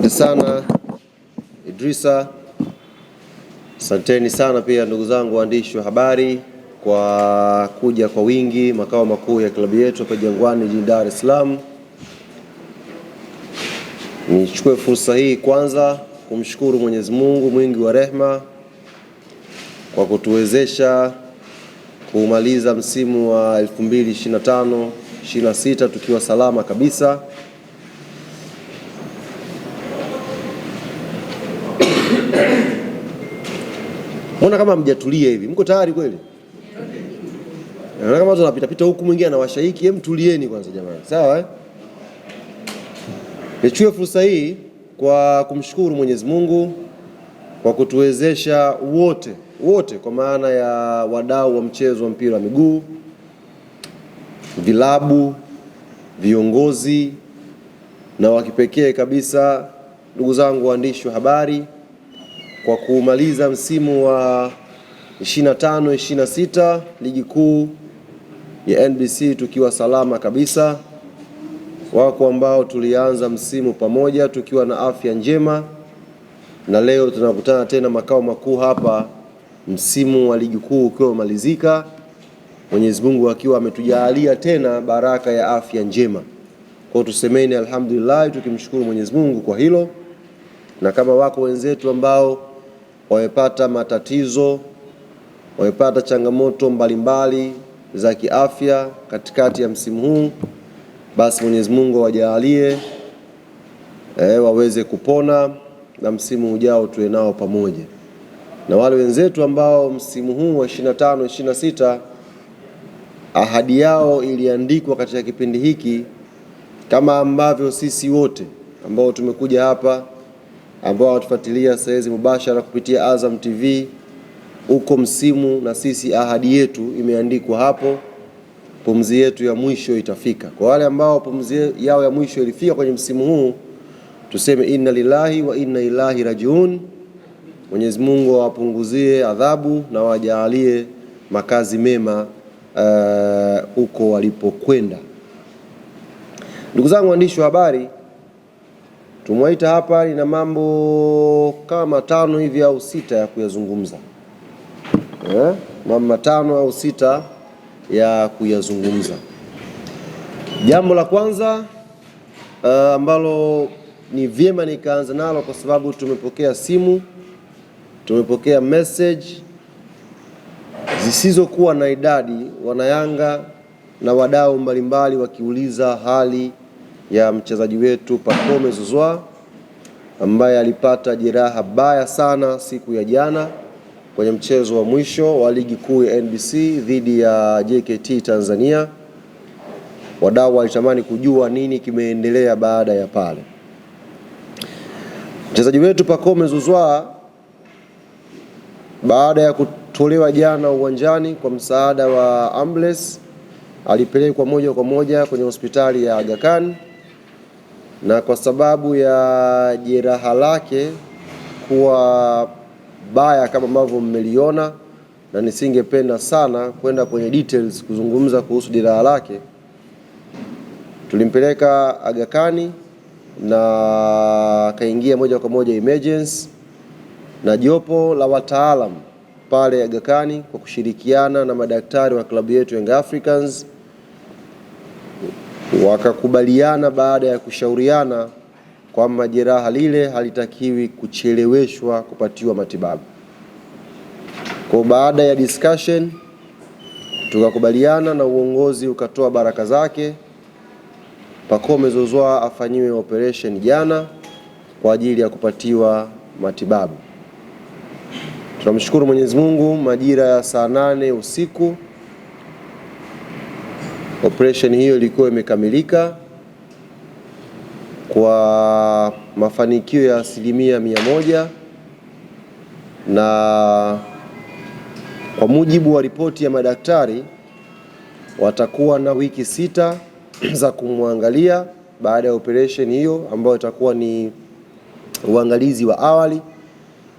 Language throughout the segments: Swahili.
Asante sana Idrisa. Asanteni sana pia ndugu zangu waandishi wa habari kwa kuja kwa wingi makao makuu ya klabu yetu hapa Jangwani jijini Dar es Salaam. Nichukue fursa hii kwanza kumshukuru Mwenyezi Mungu mwingi wa rehema kwa kutuwezesha kumaliza msimu wa 2025-26 tukiwa salama kabisa. Mbona kama mjatulia hivi? Mko tayari kweli? Naona kama tunapita pita huku mwingine anawasha hiki, hem tulieni kwanza jamani. Sawa eh? Nichukue fursa hii kwa kumshukuru Mwenyezi Mungu kwa kutuwezesha wote kwa maana ya wadau wa mchezo wa mpira wa miguu, vilabu, viongozi na wa kipekee kabisa ndugu zangu waandishi wa habari kwa kumaliza msimu wa 25-26 ligi kuu ya NBC tukiwa salama kabisa. Wako ambao tulianza msimu pamoja tukiwa na afya njema, na leo tunakutana tena makao makuu hapa, msimu wa ligi kuu ukiwa umalizika, Mwenyezi Mungu akiwa ametujalia tena baraka ya afya njema. Kwa tusemeni alhamdulillah, tukimshukuru Mwenyezi Mungu kwa hilo. Na kama wako wenzetu ambao wamepata matatizo, wamepata changamoto mbalimbali za kiafya katikati ya msimu huu, basi Mwenyezi Mungu awajalie waweze kupona na msimu ujao tuwe nao pamoja. Na wale wenzetu ambao msimu huu wa 25-26 ahadi yao iliandikwa katika kipindi hiki, kama ambavyo sisi wote ambao tumekuja hapa, ambao watufuatilia saizi mubashara kupitia Azam TV, uko msimu na sisi ahadi yetu imeandikwa hapo, pumzi yetu ya mwisho itafika. Kwa wale ambao pumzi yao ya mwisho ilifika kwenye msimu huu, tuseme inna lillahi wa inna ilaihi rajiun. Mwenyezi Mungu awapunguzie adhabu na wajalie makazi mema uko walipokwenda. Ndugu zangu waandishi wa habari, tumwaita hapa na mambo kama 5 hivi au 6 ya kuyazungumza. Mambo 5 au 6 ya kuyazungumza. Jambo la kwanza ambalo ni vyema nikaanza nalo kwa sababu tumepokea simu, tumepokea message zisizokuwa na idadi, wanayanga na wadau mbalimbali wakiuliza hali ya mchezaji wetu Pacome Zouzoua ambaye alipata jeraha baya sana siku ya jana kwenye mchezo wa mwisho wa ligi kuu ya NBC dhidi ya JKT Tanzania. Wadau walitamani kujua nini kimeendelea baada ya pale. Mchezaji wetu Pacome Zouzoua baada ya kutolewa jana uwanjani kwa msaada wa ambulance, alipelekwa moja kwa moja kwenye hospitali ya Aga Khan, na kwa sababu ya jeraha lake kuwa baya kama ambavyo mmeliona, na nisingependa sana kwenda kwenye details kuzungumza kuhusu jeraha lake, tulimpeleka Aga Khan na kaingia moja kwa moja emergency, na jopo la wataalam pale Aga Khan kwa kushirikiana na madaktari wa klabu yetu Young Africans wakakubaliana baada ya kushauriana kwamba jeraha lile halitakiwi kucheleweshwa kupatiwa matibabu. Kwa baada ya discussion tukakubaliana na uongozi ukatoa baraka zake, Pacome Zouzoua afanyiwe operation jana kwa ajili ya kupatiwa matibabu. Tunamshukuru Mwenyezi Mungu, majira ya saa 8 usiku operation hiyo ilikuwa imekamilika kwa mafanikio ya 100%, na kwa mujibu wa ripoti ya madaktari watakuwa na wiki 6 za kumwangalia baada ya operation hiyo, ambayo itakuwa ni uangalizi wa awali.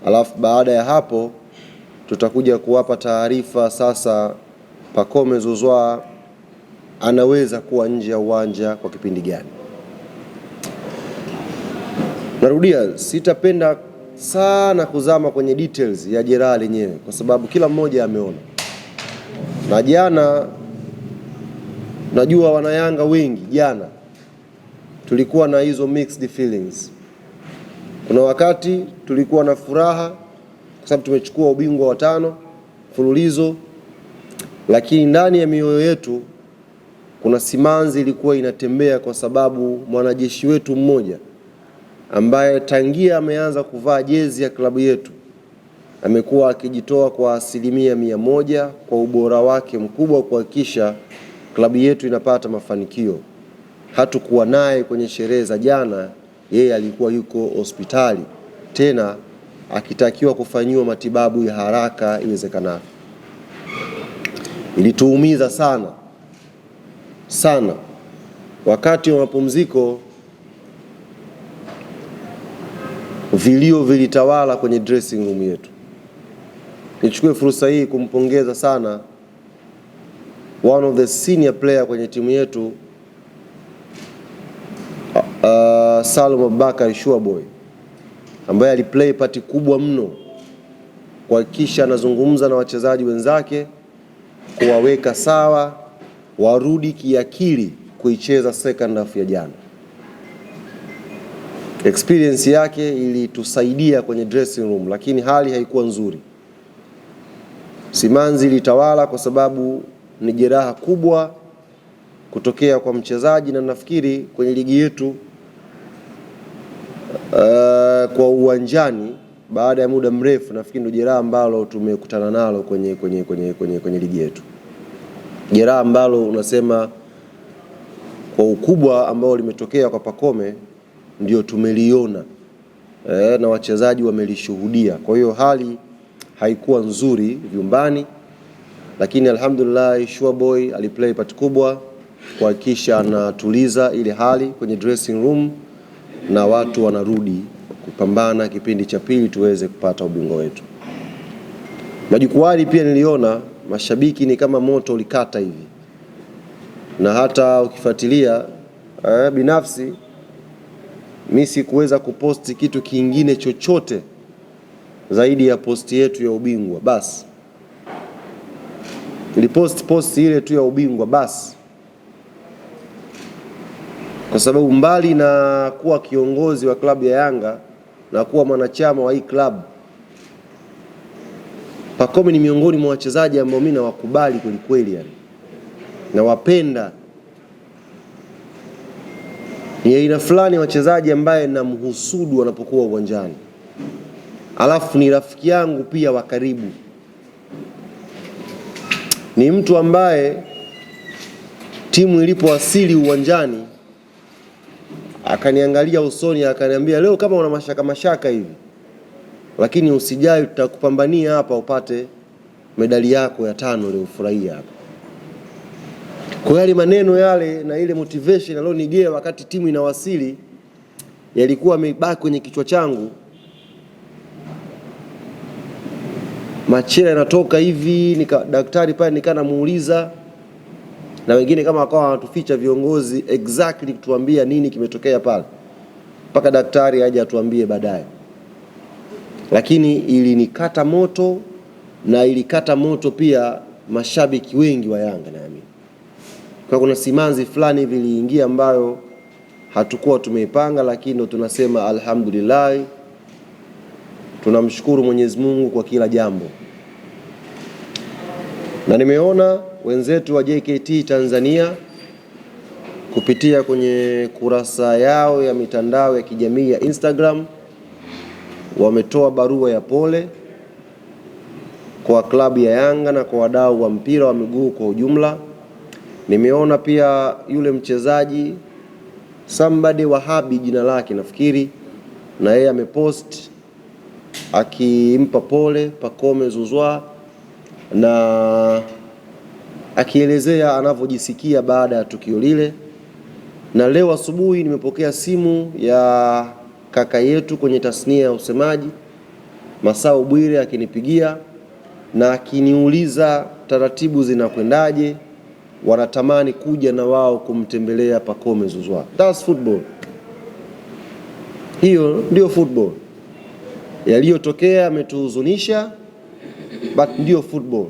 Alafu baada ya hapo tutakuja kuwapa taarifa sasa Pacome Zouzoua anaweza kuwa nje ya uwanja kwa kipindi gani. Narudia, sitapenda sana kuzama kwenye details ya jeraha lenyewe kwa sababu kila mmoja ameona. Na jana najua wanayanga wengi jana tulikuwa na hizo mixed feelings. Kuna wakati tulikuwa na furaha kwa sababu tumechukua ubingwa wa 5 mfululizo, lakini ndani ya mioyo yetu kuna simanzi ilikuwa inatembea kwa sababu mwanajeshi wetu mmoja ambaye tangia ameanza kuvaa jezi ya klabu yetu amekuwa akijitoa kwa 100% kwa ubora wake mkubwa kuhakikisha klabu yetu inapata mafanikio. Hatukuwa naye kwenye sherehe za jana, yeye alikuwa yuko hospitali tena akitakiwa kufanyiwa matibabu ya haraka iwezekanavyo. Ilituumiza sana sana. Wakati wa mapumziko vilio vilitawala kwenye dressing room yetu. Nichukue fursa hii kumpongeza sana one of the senior player kwenye timu yetu, Salum Abubakar Shuaboy, ambaye aliplay part kubwa mno kuhakikisha anazungumza na wachezaji wenzake kuwaweka sawa warudi kiakili kuicheza second half ya jana. Experience yake ilitusaidia kwenye dressing room, lakini hali haikuwa nzuri. Simanzi ilitawala kwa sababu ni jeraha kubwa kutokea kwa mchezaji, na nafikiri kwenye ligi yetu kwa uwanjani baada ya muda mrefu nafikiri ndio jeraha ambalo tumekutana nalo kwenye ligi yetu. Jeraha ambalo unasema kwa ukubwa ambao limetokea kwa Pacome ndio tumeliona na wachezaji wamelishuhudia. Kwa hiyo hali haikuwa nzuri vyumbani, lakini alhamdulillah Shuaboy aliplay part kubwa kuhakikisha anatuliza ile hali kwenye dressing room na watu wanarudi kupambana kipindi cha pili tuweze kupata ubingwa wetu. Majukwani pia niliona mashabiki ni kama moto ulikata hivi, na hata ukifuatilia binafsi mimi sikuweza kuposti kitu kingine chochote zaidi ya posti yetu ya ubingwa basi. Nilipost ile tu ya ubingwa basi, kwa sababu mbali na kuwa kiongozi wa klabu ya Yanga na kuwa mwanachama wa hii klabu, Pacome ni miongoni mwa wachezaji ambao mimi nawakubali kweli yani. Na wapenda. Ni aina fulani wachezaji ambaye namhusudu wanapokuwa uwanjani. Alafu ni rafiki yangu pia wa karibu. Ni mtu ambaye timu ilipowasili uwanjani akaniangalia usoni akaniambia, leo kama una mashaka hivi, lakini usijali, tutakupambania hapa upate medali yako ya 5 leo, ufurahia hapa. Kwa yale maneno yale na ile motivation alionigea wakati timu inawasili yalikuwa yamebaki kwenye kichwa changu. Machela yanatoka hivi, daktari pale nikana muuliza, na wengine kama wakawa wanatuficha viongozi exactly kutuambia nini kimetokea pale, mpaka daktari aje atuambie baadaye. Lakini ilinikata moto na ilikata moto pia mashabiki wengi wa Yanga naamini. Kwa kuna simanzi fulani hivi iliingia ambayo hatukuwa tumeipanga, lakini ndo tunasema alhamdulillah, tunamshukuru Mwenyezi Mungu kwa kila jambo. Na nimeona wenzetu wa JKT Tanzania kupitia kwenye kurasa yao ya mitandao ya kijamii ya Instagram wametoa barua ya pole kwa klabu ya Yanga na kwa wadau wa mpira wa miguu kwa ujumla. Nimeona pia yule mchezaji somebody Wahabi jina lake nafikiri, na yeye amepost akimpa pole Pacome Zouzoua na akielezea anavyojisikia baada ya tukio lile. Na leo asubuhi nimepokea simu ya kaka yetu kwenye tasnia ya usemaji Masao Bwire akinipigia na akiniuliza taratibu zinakwendaje, wanatamani kuja na wao kumtembelea Pacome Zouzoua. That's football. Hiyo ndio football. Yaliyotokea yametuhuzunisha, but ndio football.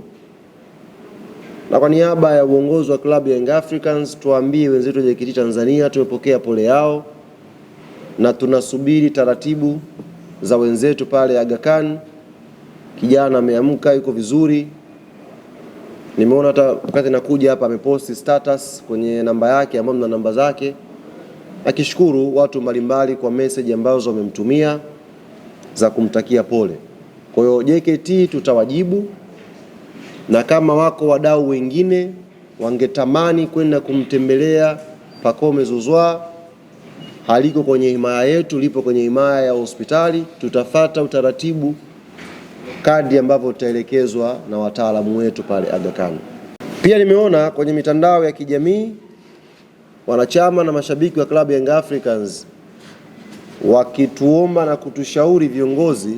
Na kwa niaba ya uongozi wa klabu ya Young Africans tuambie wenzetu wa JKT Tanzania tumepokea pole yao na tunasubiri taratibu za wenzetu pale Aga Khan. Kijana ameamka, yuko vizuri. Nimeona hata wakati nakuja hapa ameposti status kwenye namba yake ambayo na namba zake, akishukuru watu mbalimbali kwa message ambazo wamemtumia za kumtakia pole. Kwa hiyo JKT tutawajibu, na kama wako wadau wengine wangetamani kwenda kumtembelea Pacome Zouzoua, haliko kwenye himaya yetu, lipo kwenye himaya ya hospitali, tutafata utaratibu kadri ambavyo tutaelekezwa na wataalamu wetu pale Aga Khan. Pia nimeona kwenye mitandao ya kijamii wanachama na mashabiki wa klabu ya Young Africans wakituomba na kutushauri viongozi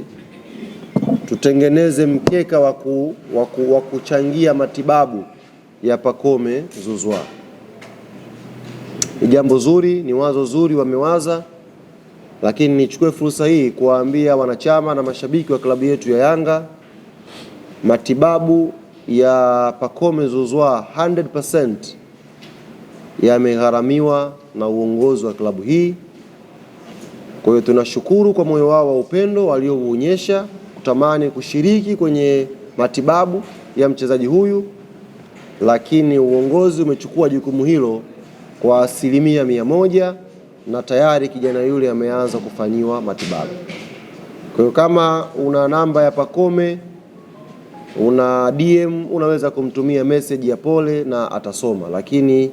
tutengeneze mkeka wa kuchangia matibabu ya Pacome Zouzoua. Ni jambo zuri, ni wazo zuri wamewaza, lakini nichukue fursa hii kuwaambia wanachama na mashabiki wa klabu yetu ya Yanga, matibabu ya Pacome Zouzoua 100% yamegharamiwa na uongozi wa klabu hii. Kwa hiyo tunashukuru kwa moyo wao wa upendo waliouonyesha kutamani kushiriki kwenye matibabu ya mchezaji huyu, lakini uongozi umechukua jukumu hilo kwa 100% na tayari kijana yule ameanza kufanyiwa matibabu. Kwa hiyo kama una namba ya Pacome, una DM, unaweza kumtumia message ya pole na atasoma, lakini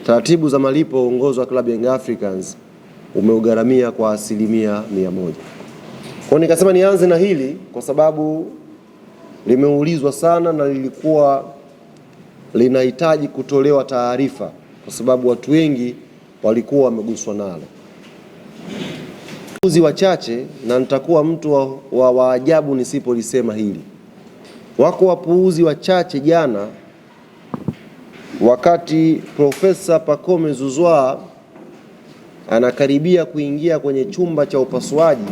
taratibu za malipo uongozi wa klabu ya Young Africans umeugharamia kwa 100%. Kwa nikasema nianze na hili kwa sababu limeulizwa sana na lilikuwa linahitaji kutolewa taarifa kwa sababu watu wengi walikuwa wameguswa nalo. Wapuuzi wachache, na nitakuwa mtu wa ajabu nisipolisema hili. Wako wapuuzi wachache jana wakati Profesa Pacome Zouzoua anakaribia kuingia kwenye chumba cha upasuaji,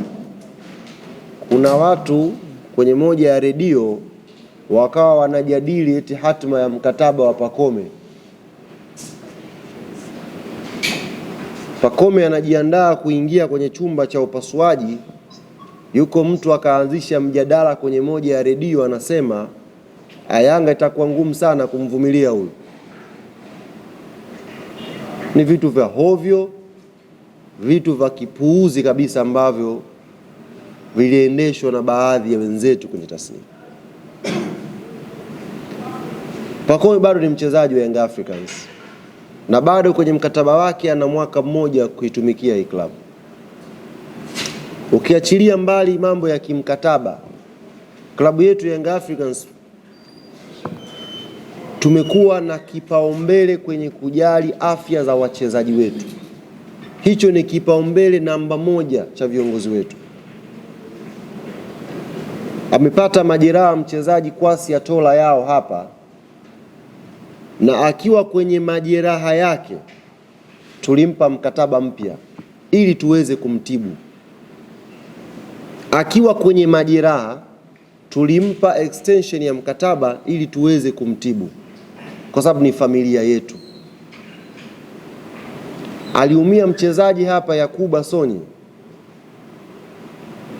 kuna watu kwenye moja ya redio wakawa wanajadili eti hatima ya mkataba wa Pacome. Pacome anajiandaa kuingia kwenye chumba cha upasuaji, yuko mtu akaanzisha mjadala kwenye moja ya redio, anasema Yanga itakuwa ngumu sana kumvumilia huyu. Ni vitu vya hovyo, vitu vya kipuuzi kabisa ambavyo viliendeshwa na baadhi ya wenzetu kwenye tasnia. Pacome bado ni mchezaji wa Young Africans na bado kwenye mkataba wake ana mwaka mmoja kuitumikia hii klabu. Ukiachilia mbali mambo ya kimkataba, klabu yetu ya Young Africans tumekuwa na kipaumbele kwenye kujali afya za wachezaji wetu. Hicho ni kipaumbele namba 1 cha viongozi wetu. Amepata majeraha mchezaji Kwasi Atola yao hapa, na akiwa kwenye majeraha yake tulimpa mkataba mpya ili tuweze kumtibu. Akiwa kwenye majeraha tulimpa extension ya mkataba ili tuweze kumtibu, kwa sababu ni familia yetu. Aliumia mchezaji hapa Yakuba Soni,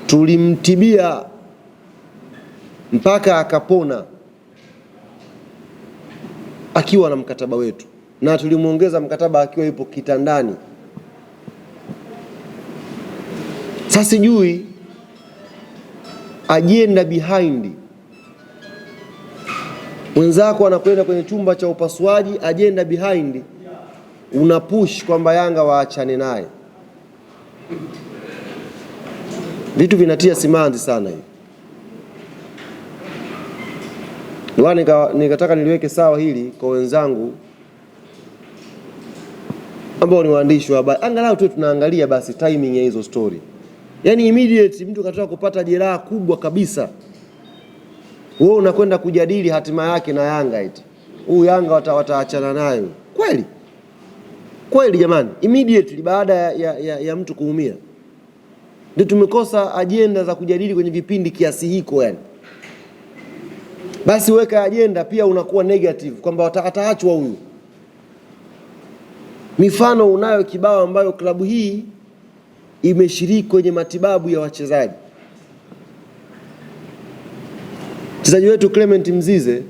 tulimtibia mpaka akapona akiwa na mkataba wetu, na tulimuongeza mkataba akiwa yupo kitandani. Sasa sijui agenda behind. Mwenzako anakwenda kwenye chumba cha upasuaji, agenda behind una push kwamba Yanga waachane naye. Vitu vinatia simanzi sana hivi. Nikataka niliweke sawa hili kwa wenzangu ambao ni waandishi wa habari. Angalau tu tunaangalia basi timing ya hizo story. Yaani immediate mtu katoka kupata jeraha kubwa kabisa, wewe unakwenda kujadili hatima yake na Yanga eti. Huyu Yanga wataachana naye. Kweli? Kweli jamani, immediately baada ya mtu kuumia. Ndio tumekosa ajenda za kujadili kwenye vipindi kiasi hiko yani. Basi weka ajenda pia unakuwa negative kwamba ataachwa huyu. Mifano unayo kibao ambayo klabu hii imeshiriki kwenye matibabu ya wachezaji. Mchezaji wetu Clement Mzize,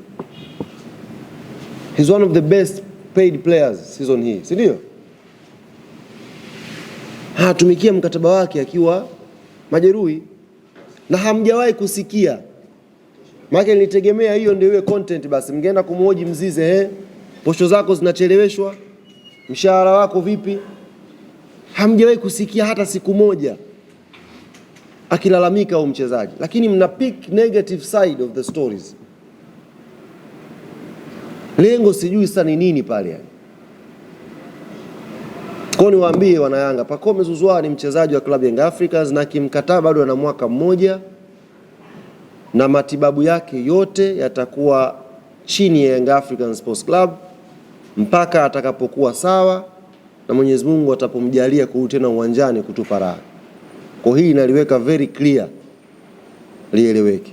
he's one of the best paid players season hii, si ndio? Hatumikia mkataba wake akiwa majeruhi na hamjawahi kusikia. Maana nilitegemea hiyo ndio iwe content basi. Mngeenda kumhoji Mzize, posho zako zinacheleweshwa, mshahara wako vipi? Hamjawahi kusikia hata siku moja akilalamika au mchezaji, lakini mna pick negative side of the stories. Lengo sijui sasa ni nini pale yani. Kwa niwaambie wana Yanga, Pacome Zouzoua ni mchezaji wa klabu ya Young Africans na kimkataba bado ana mwaka mmoja na matibabu yake yote yatakuwa chini ya Young Africans Sports Club mpaka atakapokuwa sawa na Mwenyezi Mungu atapomjalia kurudi tena uwanjani kutupa raha. Kwa hii inaliweka very clear, lieleweke.